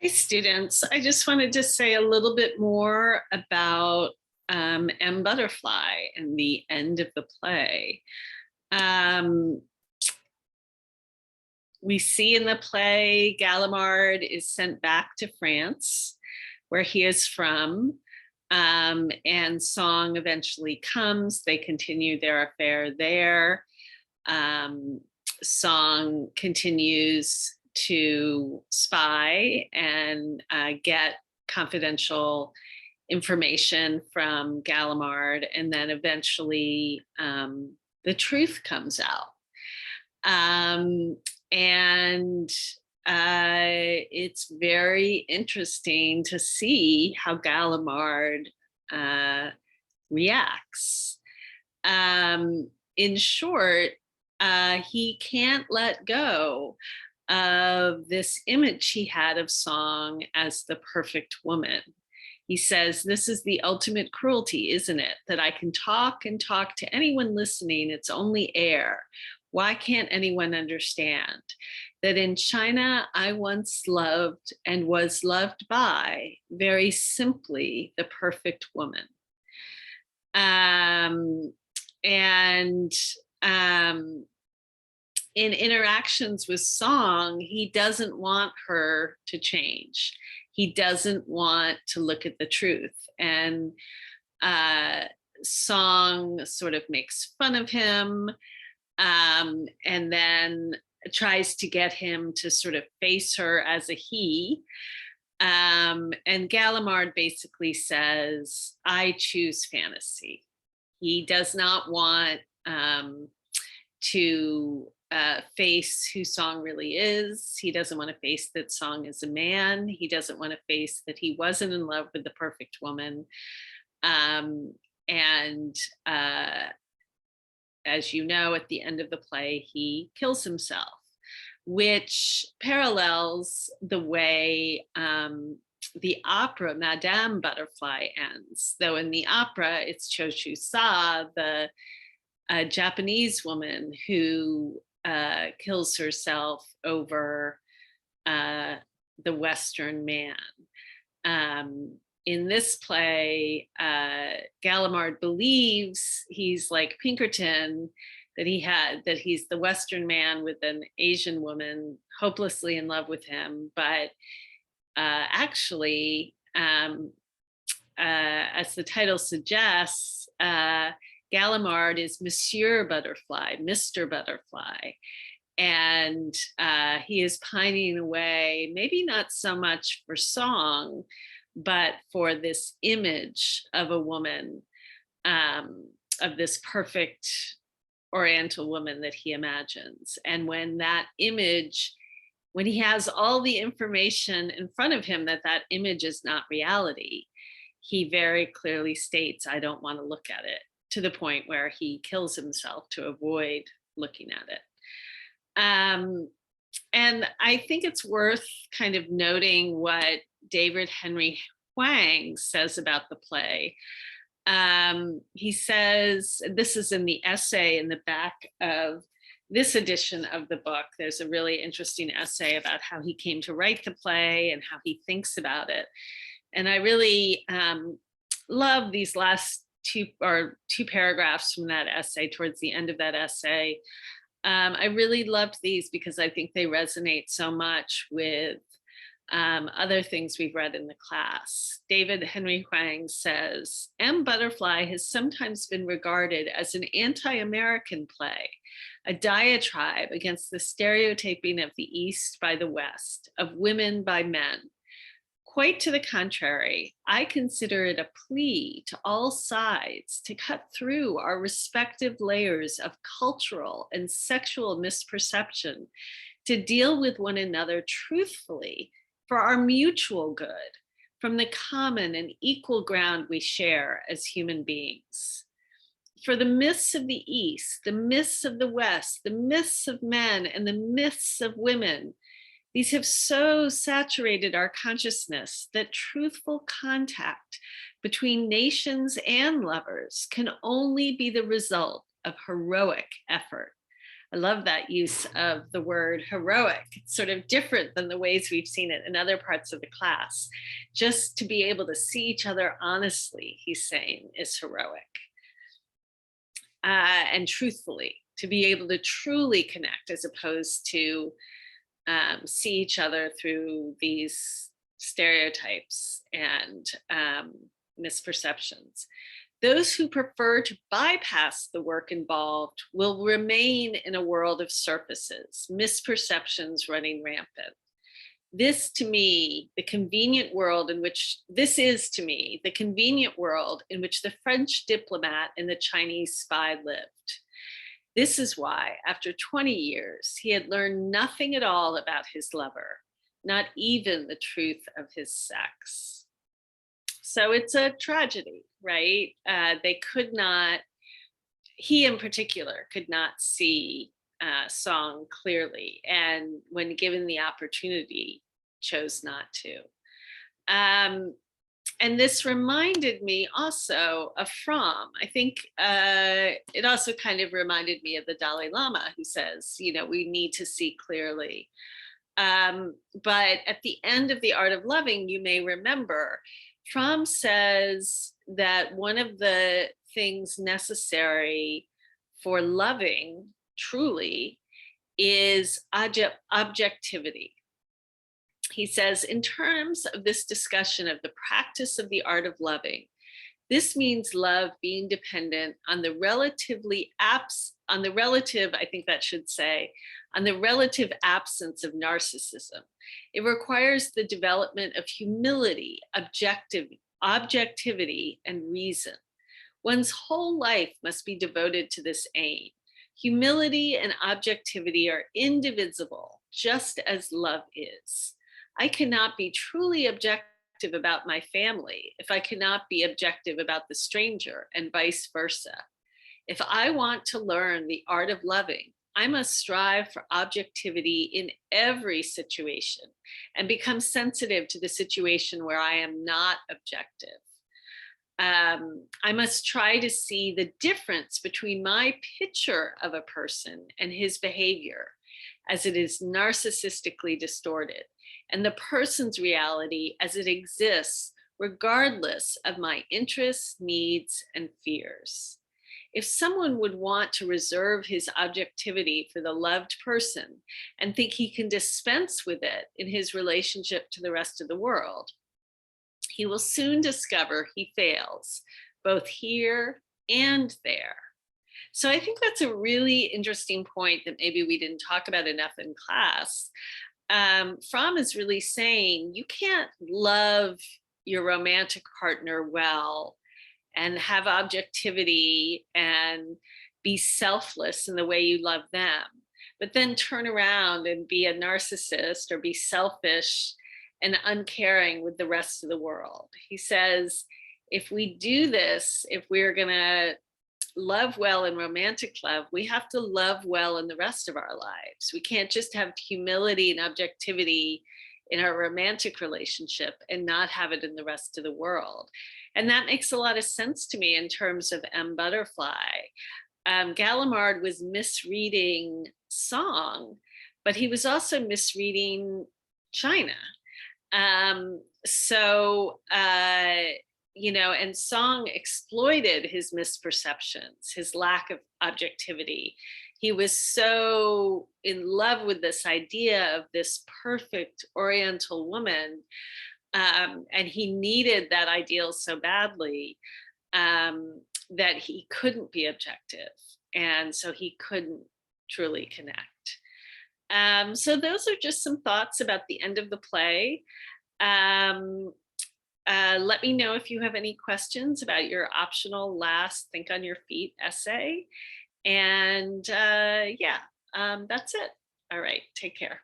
Hi, students. I just wanted to say a little bit more about M. Butterfly and the end of the play. Um, we see in the play Gallimard is sent back to France, where he is from, and Song eventually comes. They continue their affair there. Um, Song continues to spy and get confidential information from Gallimard, and then eventually the truth comes out. Um, and it's very interesting to see how Gallimard uh, reacts. In short, he can't let go of this image he had of Song as the perfect woman. He says, "This is the ultimate cruelty, isn't it? That I can talk and talk to anyone listening. It's only air. Why can't anyone understand that in China I once loved and was loved by, very simply, the perfect woman?" Um, and um, in interactions with Song, he doesn't want her to change. He doesn't want to look at the truth. And uh, Song sort of makes fun of him, and then tries to get him to sort of face her as a he. And Gallimard basically says, "I choose fantasy." He does not want to face who Song really is. He doesn't want to face that Song is a man. He doesn't want to face that he wasn't in love with the perfect woman. Um, and as you know, at the end of the play, he kills himself, which parallels the way the opera Madame Butterfly ends. Though in the opera, it's Cho Chu Sa, the Japanese woman who kills herself over the Western man. In this play, Gallimard believes he's like Pinkerton, that he's the Western man with an Asian woman hopelessly in love with him, but actually, as the title suggests, Gallimard is Monsieur Butterfly, Mr. Butterfly. And he is pining away, maybe not so much for Song, but for this image of a woman, of this perfect Oriental woman that he imagines. And when that image, when he has all the information in front of him that that image is not reality, he very clearly states, "I don't want to look at it," to the point where he kills himself to avoid looking at it. And I think it's worth kind of noting what David Henry Hwang says about the play. He says, this is in the essay in the back of this edition of the book. There's a really interesting essay about how he came to write the play and how he thinks about it. And I really love these last two paragraphs from that essay, towards the end of that essay. I really loved these because I think they resonate so much with other things we've read in the class. David Henry Hwang says, M. Butterfly has sometimes been regarded as an anti-American play, a diatribe against the stereotyping of the East by the West, of women by men. Quite to the contrary, I consider it a plea to all sides to cut through our respective layers of cultural and sexual misperception, to deal with one another truthfully for our mutual good, from the common and equal ground we share as human beings. For the myths of the East, the myths of the West, the myths of men, and the myths of women, these have so saturated our consciousness that truthful contact between nations and lovers can only be the result of heroic effort. I love that use of the word heroic. It's sort of different than the ways we've seen it in other parts of the class. Just to be able to see each other honestly, he's saying, is heroic. And truthfully, to be able to truly connect as opposed to see each other through these stereotypes and misperceptions. Those who prefer to bypass the work involved will remain in a world of surfaces, misperceptions running rampant. This to me, the convenient world in which this is to me, the convenient world in which the French diplomat and the Chinese spy lived. This is why, after 20 years, he had learned nothing at all about his lover, not even the truth of his sex. So it's a tragedy, right? They could not, he in particular, could not see Song clearly, and when given the opportunity, chose not to. And this reminded me also of Fromm. I think it also kind of reminded me of the Dalai Lama, who says, you know, we need to see clearly. But at the end of The Art of Loving, you may remember, Fromm says that one of the things necessary for loving truly is objectivity. He says, in terms of this discussion of the practice of the art of loving, this means love being dependent on the I think that should say, on the relative absence of narcissism. It requires the development of humility, objectivity, and reason. One's whole life must be devoted to this aim. Humility and objectivity are indivisible, just as love is. I cannot be truly objective about my family if I cannot be objective about the stranger, and vice versa. If I want to learn the art of loving, I must strive for objectivity in every situation and become sensitive to the situation where I am not objective. I must try to see the difference between my picture of a person and his behavior, as it is narcissistically distorted, and the person's reality as it exists, regardless of my interests, needs, and fears. If someone would want to reserve his objectivity for the loved person and think he can dispense with it in his relationship to the rest of the world, he will soon discover he fails, both here and there. So I think that's a really interesting point that maybe we didn't talk about enough in class. Fromm is really saying you can't love your romantic partner well and have objectivity and be selfless in the way you love them, but then turn around and be a narcissist or be selfish and uncaring with the rest of the world. He says, if we do this, if we're going to love well in romantic love, we have to love well in the rest of our lives. We can't just have humility and objectivity in our romantic relationship and not have it in the rest of the world. And that makes a lot of sense to me in terms of M. Butterfly. Gallimard was misreading Song, but he was also misreading China. You know, and Song exploited his misperceptions, his lack of objectivity. He was so in love with this idea of this perfect Oriental woman, and he needed that ideal so badly that he couldn't be objective, and so he couldn't truly connect. So those are just some thoughts about the end of the play. Let me know if you have any questions about your optional last Think on Your Feet essay. And that's it. All right, take care.